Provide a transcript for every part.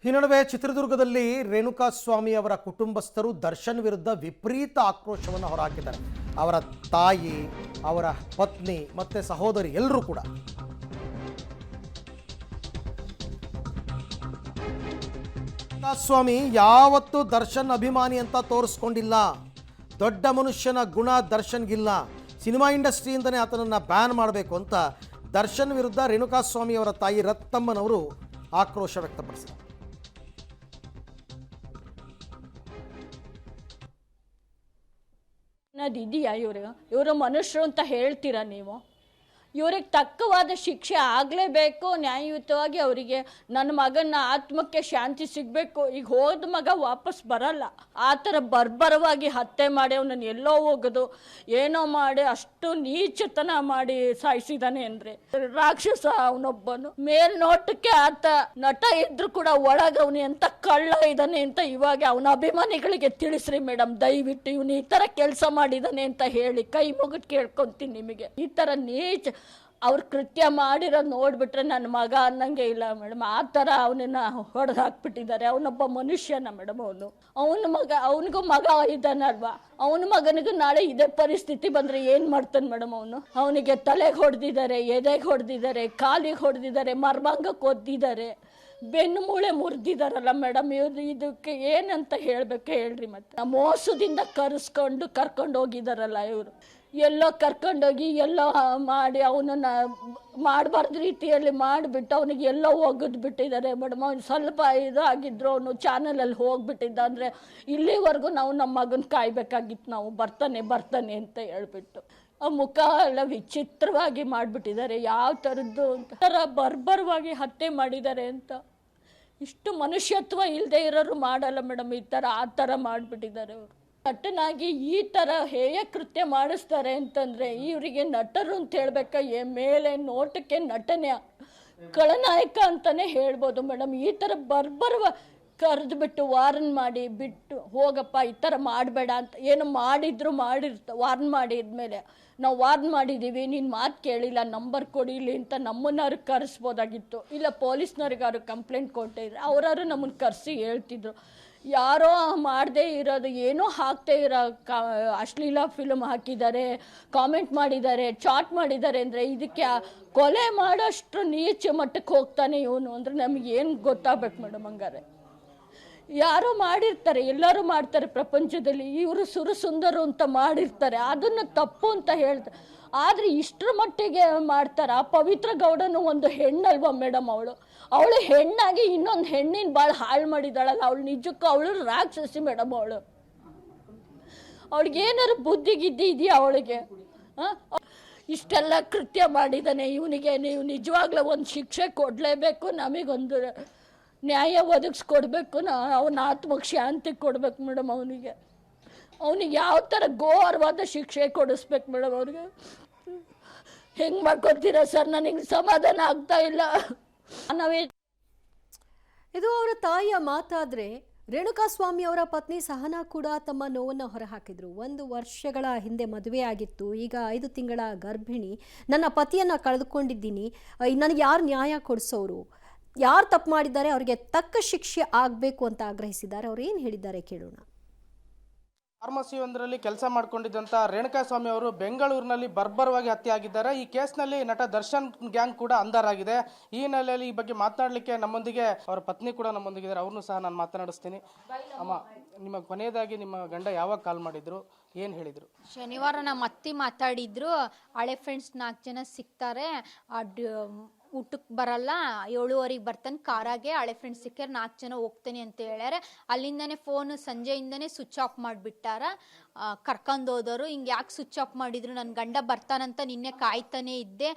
ಈ ನಡುವೆ ಚಿತ್ರದುರ್ಗದಲ್ಲಿ ರೇಣುಕಾಸ್ವಾಮಿ ಅವರ ಕುಟುಂಬಸ್ಥರು ದರ್ಶನ್ ವಿರುದ್ಧ ವಿಪರೀತ ಆಕ್ರೋಶವನ್ನು ಹೊರಹಾಕಿದ್ದಾರೆ. ಅವರ ತಾಯಿ, ಅವರ ಪತ್ನಿ ಮತ್ತೆ ಸಹೋದರಿ ಎಲ್ಲರೂ ಕೂಡ ರೇಣುಕಾಸ್ವಾಮಿ ಯಾವತ್ತೂ ದರ್ಶನ್ ಅಭಿಮಾನಿ ಅಂತ ತೋರಿಸ್ಕೊಂಡಿಲ್ಲ. ದೊಡ್ಡ ಮನುಷ್ಯನ ಗುಣ ದರ್ಶನ್ಗಿಲ್ಲ. ಸಿನಿಮಾ ಇಂಡಸ್ಟ್ರಿಯಿಂದನೇ ಆತನನ್ನು ಬ್ಯಾನ್ ಮಾಡಬೇಕು ಅಂತ ದರ್ಶನ್ ವಿರುದ್ಧ ರೇಣುಕಾಸ್ವಾಮಿ ಅವರ ತಾಯಿ ರತ್ತಮ್ಮನವರು ಆಕ್ರೋಶ ವ್ಯಕ್ತಪಡಿಸಿದರು. ಇದೆಯಾ ಇವರು ಮನುಷ್ಯರು ಅಂತ ಹೇಳ್ತೀರಾ ನೀವು? ಇವ್ರಿಗೆ ತಕ್ಕವಾದ ಶಿಕ್ಷೆ ಆಗಲೇಬೇಕು. ನ್ಯಾಯಯುತವಾಗಿ ಅವರಿಗೆ ನನ್ನ ಮಗನ ಆತ್ಮಕ್ಕೆ ಶಾಂತಿ ಸಿಗಬೇಕು. ಈಗ ಹೋದ ಮಗ ವಾಪಸ್ ಬರಲ್ಲ. ಆ ಥರ ಬರ್ಬರವಾಗಿ ಹತ್ಯೆ ಮಾಡಿ ಅವನನ್ನು ಎಲ್ಲೋ ಹೋಗೋದು ಏನೋ ಮಾಡಿ ಅಷ್ಟು ನೀಚತನ ಮಾಡಿ ಸಾಯಿಸಿದಾನೆ ಅಂದರೆ ರಾಕ್ಷಸ ಅವನೊಬ್ಬನು. ಮೇಲ್ನೋಟಕ್ಕೆ ಆತ ನಟ ಇದ್ರು ಕೂಡ ಒಳಗವನಿ ಅಂತ ಕಳ್ಳ ಇದ್ದಾನೆ ಅಂತ ಇವಾಗ ಅವನ ಅಭಿಮಾನಿಗಳಿಗೆ ತಿಳಿಸ್ರಿ ಮೇಡಮ್ ದಯವಿಟ್ಟು. ಇವನು ಈ ಥರ ಕೆಲಸ ಮಾಡಿದ್ದಾನೆ ಅಂತ ಹೇಳಿ ಕೈ ಮುಗಿದು ಕೇಳ್ಕೊತೀನಿ ನಿಮಗೆ. ಈ ಥರ ನೀಚ ಅವ್ರು ಕೃತ್ಯ ಮಾಡಿರೋದು ನೋಡಿಬಿಟ್ರೆ ನನ್ನ ಮಗ ಅನ್ನಂಗೆ ಇಲ್ಲ ಮೇಡಮ್. ಆ ಥರ ಅವನನ್ನು ಹೊಡೆದು ಹಾಕ್ಬಿಟ್ಟಿದ್ದಾರೆ. ಅವನೊಬ್ಬ ಮನುಷ್ಯನ ಮೇಡಮ್. ಅವನಿಗೂ ಮಗ ಇದ್ದಾನಲ್ವಾ, ಅವನ ಮಗನಿಗೂ ನಾಳೆ ಇದೇ ಪರಿಸ್ಥಿತಿ ಬಂದರೆ ಏನು ಮಾಡ್ತಾನೆ ಮೇಡಮ್? ಅವನಿಗೆ ತಲೆಗೆ ಹೊಡೆದಿದ್ದಾರೆ, ಎದೆಗೆ ಹೊಡೆದಿದ್ದಾರೆ, ಕಾಲಿಗೆ ಹೊಡೆದಿದ್ದಾರೆ, ಮರ್ಮಾಂಗಕ್ಕೆ ಒದ್ದಿದ್ದಾರೆ, ಬೆನ್ನು ಮೂಳೆ ಮುರಿದಿದ್ದಾರಲ್ಲ ಮೇಡಮ್. ಇದಕ್ಕೆ ಏನಂತ ಹೇಳಬೇಕು ಹೇಳ್ರಿ? ಮತ್ತೆ ಮೋಸದಿಂದ ಕರ್ಕೊಂಡು ಹೋಗಿದ್ದಾರಲ್ಲ ಇವರು. ಎಲ್ಲೋ ಕರ್ಕೊಂಡೋಗಿ ಎಲ್ಲೋ ಮಾಡಿ ಅವನನ್ನು ಮಾಡಬಾರ್ದು ರೀತಿಯಲ್ಲಿ ಮಾಡಿಬಿಟ್ಟು ಅವನಿಗೆ ಎಲ್ಲೋ ಒಗೆದು ಬಿಟ್ಟಿದ್ದಾರೆ ಮೇಡಮ್. ಅವ್ನು ಸ್ವಲ್ಪ ಇದಾಗಿದ್ರು ಅವನು ಚಾನಲಲ್ಲಿ ಹೋಗ್ಬಿಟ್ಟಿದ್ದ ಅಂದರೆ ಇಲ್ಲಿವರೆಗೂ ನಾವು ನಮ್ಮ ಮಗನ ಕಾಯ್ಬೇಕಾಗಿತ್ತು. ನಾವು ಬರ್ತಾನೆ ಅಂತ ಹೇಳ್ಬಿಟ್ಟು ಆ ಮುಖ ಎಲ್ಲ ವಿಚಿತ್ರವಾಗಿ ಮಾಡಿಬಿಟ್ಟಿದ್ದಾರೆ. ಯಾವ ಥರದ್ದು ಥರ ಬರ್ಬರವಾಗಿ ಹತ್ಯೆ ಮಾಡಿದ್ದಾರೆ ಅಂತ. ಇಷ್ಟು ಮನುಷ್ಯತ್ವ ಇಲ್ಲದೆ ಇರೋರು ಮಾಡಲ್ಲ ಮೇಡಮ್ ಈ ಥರ. ಆ ಥರ ಮಾಡಿಬಿಟ್ಟಿದ್ದಾರೆ ಅವರು. ನಟನಾಗಿ ಈ ಥರ ಹೇಯ ಕೃತ್ಯ ಮಾಡಿಸ್ತಾರೆ ಅಂತಂದರೆ ಇವರಿಗೆ ನಟರು ಅಂತ ಹೇಳ್ಬೇಕಾ? ಮೇಲೆ ನೋಟಕ್ಕೆ ನಟನೆ ಖಳನಾಯಕ ಅಂತಲೇ ಹೇಳ್ಬೋದು ಮೇಡಮ್. ಈ ಥರ ಬರ್ಬರ್ವ ಕರೆದುಬಿಟ್ಟು ವಾರ್ನ್ ಮಾಡಿ ಬಿಟ್ಟು ಹೋಗಪ್ಪ ಈ ಥರ ಮಾಡಬೇಡ ಅಂತ ಏನು ಮಾಡಿದ್ರು ವಾರ್ನ್ ಮಾಡಿದ್ಮೇಲೆ ನಾವು ವಾರ್ನ್ ಮಾಡಿದ್ದೀವಿ, ನೀನು ಮಾತು ಕೇಳಿಲ್ಲ, ನಂಬರ್ ಕೊಡಿಲಿ ಅಂತ ನಮ್ಮನ್ನಾರು ಕರೆಸ್ಬೋದಾಗಿತ್ತು. ಇಲ್ಲ ಪೊಲೀಸ್ನವ್ರಿಗಾರು ಕಂಪ್ಲೇಂಟ್ ಕೊಟ್ಟಿದ್ರೆ ಅವರಾರು ನಮ್ಮನ್ನು ಕರೆಸಿ ಹೇಳ್ತಿದ್ರು. ಯಾರೋ ಮಾಡದೇ ಇರೋದು, ಏನೋ ಹಾಕ್ದೇ ಇರೋ ಅಶ್ಲೀಲ ಫಿಲ್ಮ್ ಹಾಕಿದ್ದಾರೆ, ಕಾಮೆಂಟ್ ಮಾಡಿದ್ದಾರೆ, ಚಾಟ್ ಮಾಡಿದ್ದಾರೆ ಅಂದರೆ ಇದಕ್ಕೆ ಕೊಲೆ ಮಾಡೋಷ್ಟು ನೀಚ ಮಟ್ಟಕ್ಕೆ ಹೋಗ್ತಾನೆ ಇವನು ಅಂದರೆ ನಮಗೇನು ಗೊತ್ತಾಗಬೇಕು ಮೇಡಮ್? ಹಂಗಾರೆ ಯಾರೋ ಮಾಡಿರ್ತಾರೆ, ಎಲ್ಲರೂ ಮಾಡ್ತಾರೆ ಪ್ರಪಂಚದಲ್ಲಿ. ಇವರು ಸುರಸುಂದರು ಅಂತ ಮಾಡಿರ್ತಾರೆ, ಅದನ್ನು ತಪ್ಪು ಅಂತ ಹೇಳ್ತಾರೆ. ಆದರೆ ಇಷ್ಟರ ಮಟ್ಟಿಗೆ ಮಾಡ್ತಾರೆ. ಆ ಪವಿತ್ರ ಗೌಡನು ಒಂದು ಹೆಣ್ಣಲ್ವ ಮೇಡಮ್? ಅವಳು ಹೆಣ್ಣಾಗಿ ಇನ್ನೊಂದು ಹೆಣ್ಣಿನ ಭಾಳ ಹಾಳು ಮಾಡಿದಾಳಲ್ಲ. ಅವಳು ನಿಜಕ್ಕೂ ಅವಳು ರಾಕ್ಷಸಿ ಮೇಡಮ್. ಅವಳಿಗೇನಾದ್ರು ಬುದ್ಧಿಗಿದ್ದಿ ಇದೆಯಾ ಅವಳಿಗೆ? ಇಷ್ಟೆಲ್ಲ ಕೃತ್ಯ ಮಾಡಿದ್ದಾನೆ ಇವನಿಗೆ. ನೀವು ನಿಜವಾಗ್ಲೂ ಒಂದು ಶಿಕ್ಷೆ ಕೊಡಲೇಬೇಕು, ನಮಗೊಂದು ನ್ಯಾಯ ಒದಗಿಸ್ಕೊಡ್ಬೇಕು, ಅವನ ಆತ್ಮಕ್ಕೆ ಶಾಂತಿ ಕೊಡ್ಬೇಕು ಮೇಡಮ್. ಅವನಿಗೆ ಯಾವ ಥರ ಘೋರವಾದ ಶಿಕ್ಷೆ ಕೊಡಿಸ್ಬೇಕು ಮೇಡಮ್. ಅವ್ರಿಗೆ ಹೆಂಗೆ ಮಾಡ್ಕೊತೀರಾ ಸರ್? ನನಗೆ ಸಮಾಧಾನ ಆಗ್ತಾ ಇಲ್ಲ. ಇದು ಅವರ ತಾಯಿಯ ಮಾತಾದರೆ ರೇಣುಕಾಸ್ವಾಮಿ ಅವರ ಪತ್ನಿ ಸಹನಾ ಕೂಡ ತಮ್ಮ ನೋವನ್ನು ಹೊರಹಾಕಿದ್ರು. 1 ವರ್ಷಗಳ ಹಿಂದೆ ಮದುವೆ ಆಗಿತ್ತು, ಈಗ 5 ತಿಂಗಳ ಗರ್ಭಿಣಿ. ನನ್ನ ಪತಿಯನ್ನು ಕಳೆದುಕೊಂಡಿದ್ದೀನಿ, ನನಗೆ ಯಾರು ನ್ಯಾಯ ಕೊಡಿಸೋರು? ಯಾರು ತಪ್ಪು ಮಾಡಿದ್ದಾರೆ ಅವರಿಗೆ ತಕ್ಕ ಶಿಕ್ಷೆ ಆಗಬೇಕು ಅಂತ ಆಗ್ರಹಿಸಿದ್ದಾರೆ. ಅವ್ರು ಏನು ಹೇಳಿದ್ದಾರೆ ಕೇಳೋಣ. ಫಾರ್ಮಸಿ ಒಂದರಲ್ಲಿ ಕೆಲಸ ಮಾಡ್ಕೊಂಡಿದ್ದಂಥ ರೇಣುಕಾಸ್ವಾಮಿ ಅವರು ಬೆಂಗಳೂರಿನಲ್ಲಿ ಬರ್ಬರವಾಗಿ ಹತ್ಯೆ ಆಗಿದ್ದಾರೆ. ಈ ಕೇಸ್ನಲ್ಲಿ ನಟ ದರ್ಶನ್ ಗ್ಯಾಂಗ್ ಕೂಡ ಅಂಧರಾಗಿದೆ. ಈ ಹಿನ್ನೆಲೆಯಲ್ಲಿ ಈ ಬಗ್ಗೆ ಮಾತನಾಡಲಿಕ್ಕೆ ನಮ್ಮೊಂದಿಗೆ ಅವರ ಪತ್ನಿ ಕೂಡ ನಮ್ಮೊಂದಿಗಿದ್ದಾರೆ. ಅವ್ರನ್ನೂ ಸಹ ನಾನು ಮಾತನಾಡಿಸ್ತೀನಿ. ಅಮ್ಮ, ನಿಮ್ಮ ಕೊನೆಯದಾಗಿ ನಿಮ್ಮ ಗಂಡ ಯಾವಾಗ ಕಾಲ್ ಮಾಡಿದ್ರು, ಏನು ಹೇಳಿದರು? ಶನಿವಾರ ನಮ್ಮ ಅತ್ತಿ ಮಾತಾಡಿದ್ರು. ಹಳೆ ಫ್ರೆಂಡ್ಸ್ 4 ಜನ ಸಿಗ್ತಾರೆ, ಊಟಕ್ಕೆ ಬರಲ್ಲ, 7:15 ಬರ್ತಾನೆ ಕಾರಾಗೆ, ಹಳೆ ಫ್ರೆಂಡ್ಸ್ ಸಿಕ್ಕಾರೆ 4 ಜನ ಹೋಗ್ತಾನೆ ಅಂತ ಹೇಳ್ಯಾರ. ಅಲ್ಲಿಂದನೇ ಫೋನು ಸಂಜೆಯಿಂದನೇ ಸ್ವಿಚ್ ಆಫ್ ಮಾಡಿಬಿಟ್ಟಾರ. ಕರ್ಕೊಂಡೋದವರು ಹಿಂಗೆ ಯಾಕೆ ಸ್ವಿಚ್ ಆಫ್ ಮಾಡಿದ್ರು? ನನ್ನ ಗಂಡ ಬರ್ತಾನಂತ ನಿನ್ನೆ ಕಾಯ್ತಾನೆ ಇದ್ದೆ.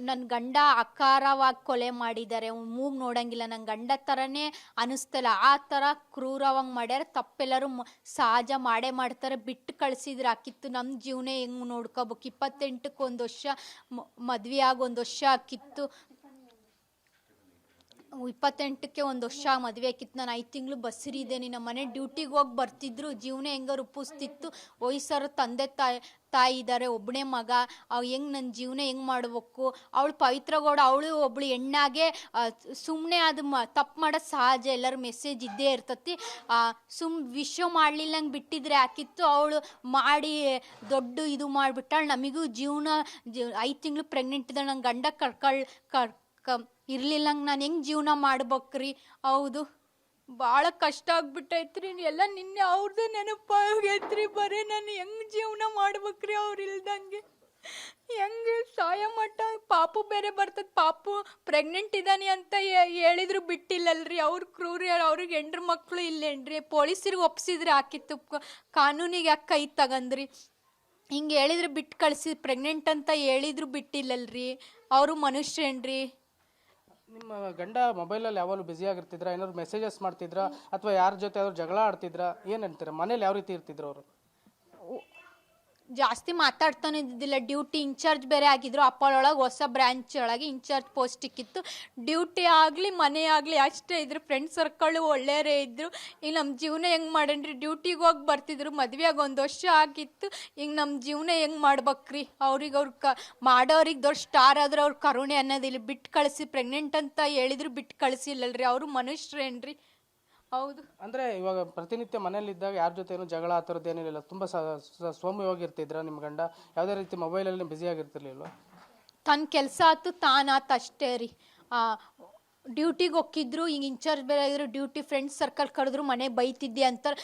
ನನ್ನ ಗಂಡ ಅಕಾರವಾಗಿ ಕೊಲೆ ಮಾಡಿದ್ದಾರೆ. ಮೂಗ್ ನೋಡಂಗಿಲ್ಲ, ನನ್ನ ಗಂಡ ಥರನೇ ಅನಿಸ್ತಲ್ಲ, ಆ ಥರ ಕ್ರೂರವಾಗಿ ಮಾಡ್ಯಾರ. ತಪ್ಪೆಲ್ಲರೂ ಸಹಜ ಮಾಡೇ ಮಾಡ್ತಾರೆ. ಬಿಟ್ಟು ಕಳಿಸಿದ್ರೆ ಆಕಿತ್ತು. ನಮ್ಮ ಜೀವನ ಹೆಂಗೆ ನೋಡ್ಕೋಬೇಕು? 28ಕ್ಕೆ 1 ವರ್ಷ ಮದುವೆ ಆಗಿ 1 ವರ್ಷ ಆಕಿತ್ತು. 28ಕ್ಕೆ ಒಂದು ವರ್ಷ ಮದುವೆ ಆಕಿತ್ತು. ನಾನು 5 ತಿಂಗಳು ಬಸ್ರಿ ಇದೆ. ನಿನ್ನ ಮನೆ ಡ್ಯೂಟಿಗೆ ಹೋಗಿ ಬರ್ತಿದ್ರು. ಜೀವನ ಹೆಂಗ ರೂಪಿಸ್ತಿತ್ತು. ವಯಸ್ಸರ ತಂದೆ ತಾಯಿ ಇದ್ದಾರೆ, ಒಬ್ಬನೇ ಮಗ. ಹೆಂಗೆ ನನ್ನ ಜೀವನ ಹೆಂಗೆ ಮಾಡ್ಬೇಕು. ಅವಳು ಪವಿತ್ರಗೌಡ, ಅವಳು ಒಬ್ಳು ಹೆಣ್ಣಾಗೆ ಸುಮ್ಮನೆ ಅದು ತಪ್ಪು ಮಾಡೋದು ಸಹಜ. ಎಲ್ಲರ ಮೆಸೇಜ್ ಇದ್ದೇ ಇರ್ತತಿ. ವಿಶ್ವ ಮಾಡ್ಲಿಲ್ಲಂಗೆ ಬಿಟ್ಟಿದ್ರೆ ಹಾಕಿತ್ತು. ಅವಳು ಮಾಡಿ ದೊಡ್ಡ ಇದು ಮಾಡಿಬಿಟ್ಟಾಳು. ನಮಗೂ ಜೀವನ 5 ತಿಂಗಳು ಪ್ರೆಗ್ನೆಂಟ್ ಇದ್ದಾಳೆ. ನಂಗೆ ಗಂಡ ಇರ್ಲಿಲ್ಲಂಗೆ ನಾನು ಹೆಂಗೆ ಜೀವನ ಮಾಡ್ಬೇಕ್ರಿ. ಹೌದು, ಭಾಳ ಕಷ್ಟ ಆಗ್ಬಿಟ್ಟೈತ್ರಿ. ಎಲ್ಲ ನಿನ್ನೆ ಅವ್ರದ್ದೇ ನೆನಪಾಗೈತ್ರಿ. ಬರೀ ನಾನು ಹೆಂಗೆ ಜೀವನ ಮಾಡ್ಬೇಕ್ರಿ ಅವ್ರು ಇಲ್ದಂಗೆ. ಹೆಂಗೆ ಸಾಯ ಮಟ್ಟ ಪಾಪು ಬೇರೆ ಬರ್ತದೆ. ಪಾಪು ಪ್ರೆಗ್ನೆಂಟ್ ಇದ್ದಾನೆ ಅಂತ ಹೇಳಿದ್ರು ಬಿಟ್ಟಿಲ್ಲಲ್ರಿ. ಅವ್ರು ಕ್ರೂರಿ, ಅವ್ರಿಗೆ ಹೆಂಡ್ರ ಮಕ್ಕಳು ಇಲ್ಲೇನ್ರಿ. ಪೊಲೀಸರಿಗೆ ಒಪ್ಸಿದ್ರೆ ಹಾಕಿತ್ತು. ಕಾನೂನಿಗೆ ಯಾಕೆ ಕೈ ತಗಂದ್ರಿ. ಹಿಂಗೆ ಹೇಳಿದ್ರೆ ಬಿಟ್ಟು ಕಳಿಸಿ. ಪ್ರೆಗ್ನೆಂಟ್ ಅಂತ ಹೇಳಿದ್ರು ಬಿಟ್ಟಿಲ್ಲಲ್ರಿ. ಅವರು ಮನುಷ್ಯನ್ರಿ. ನಿಮ್ಮ ಗಂಡ ಮೊಬೈಲಲ್ಲಿ ಯಾವಾಗಲೂ ಬ್ಯುಸಿ ಆಗಿರ್ತಿದ್ರ, ಏನಾದ್ರು ಮೆಸೇಜಸ್ ಮಾಡ್ತಿದ್ರಾ, ಅಥವಾ ಯಾರ ಜೊತೆ ಯಾವ್ದು ಜಗಳ ಆಡ್ತಿದ್ರಾ, ಏನು ಅಂತೀರಾ? ಮನೇಲಿ ಯಾವ ರೀತಿ ಇರ್ತಿದ್ರು ಅವರು? ಜಾಸ್ತಿ ಮಾತಾಡ್ತಾನೆ ಇದ್ದಿದ್ದಿಲ್ಲ. ಡ್ಯೂಟಿ ಇನ್ಚಾರ್ಜ್ ಬೇರೆ ಆಗಿದ್ರು. ಅಪ್ಪಳೊಳಗೆ ಹೊಸ ಬ್ರ್ಯಾಂಚ್ ಒಳಗೆ ಇನ್ಚಾರ್ಜ್ ಪೋಸ್ಟ್ ಇಕ್ಕಿತ್ತು. ಡ್ಯೂಟಿ ಆಗಲಿ ಮನೆ ಆಗಲಿ ಅಷ್ಟೇ ಇದ್ರು. ಫ್ರೆಂಡ್ ಸರ್ಕಳು ಒಳ್ಳೆಯವರೇ ಇದ್ದರು. ಈಗ ನಮ್ಮ ಜೀವನ ಹೆಂಗೆ ಮಾಡೇನ್ರಿ. ಡ್ಯೂಟಿಗೆ ಹೋಗಿ ಬರ್ತಿದ್ರು. ಮದುವೆಯಾಗಿ 1 ವರ್ಷ ಆಗಿತ್ತು. ಈಗ ನಮ್ಮ ಜೀವನ ಹೆಂಗೆ ಮಾಡ್ಬೇಕ್ರಿ. ಅವ್ರಿಗೆ ಮಾಡೋರಿಗೆ ದೊಡ್ಡ ಸ್ಟಾರ್ ಆದ್ರೆ ಅವ್ರ ಕರುಣೆ ಅನ್ನೋದಿಲ್ಲ. ಬಿಟ್ಟು ಕಳಿಸಿ. ಪ್ರೆಗ್ನೆಂಟ್ ಅಂತ ಹೇಳಿದ್ರು ಬಿಟ್ಟು ಕಳಿಸಿಲ್ಲಲ್ರಿ. ಅವರು ಮನುಷ್ಯರೇನ್ರಿ. ಹೌದು. ಅಂದ್ರೆ ಇವಾಗ ಪ್ರತಿನಿತ್ಯ ಮನೇಲಿ ಇದ್ದಾಗ ಯಾರ ಜೊತೆ ಏನು ಜಗಳ ಆ ಥರದ್ದು ಏನಿಲ್ಲ, ತುಂಬಾ ಸೌಮ್ಯವಾಗಿರ್ತಿದ್ರ ನಿಮ್ಮ ಗಂಡ? ಯಾವುದೇ ರೀತಿ ಮೊಬೈಲಲ್ಲಿ ಬ್ಯುಸಿ ಆಗಿರ್ತಿರ್ಲಿಲ್ವಾ? ತನ್ನ ಕೆಲಸ ಆಯ್ತು ತಾನಾತು ಅಷ್ಟೇ ರೀ. ಡ್ಯೂಟಿಗೆ ಹೋಗಿದ್ರು. ಈಗ ಇನ್ಚಾರ್ಜ್ ಬೇರೆ ಆಗಿದ್ರು. ಡ್ಯೂಟಿ ಫ್ರೆಂಡ್ಸ್ ಸರ್ಕಲ್ ಕರೆದ್ರು ಮನೆಗೆ ಬೈತಿದ್ದೆ ಅಂತಾರೆ.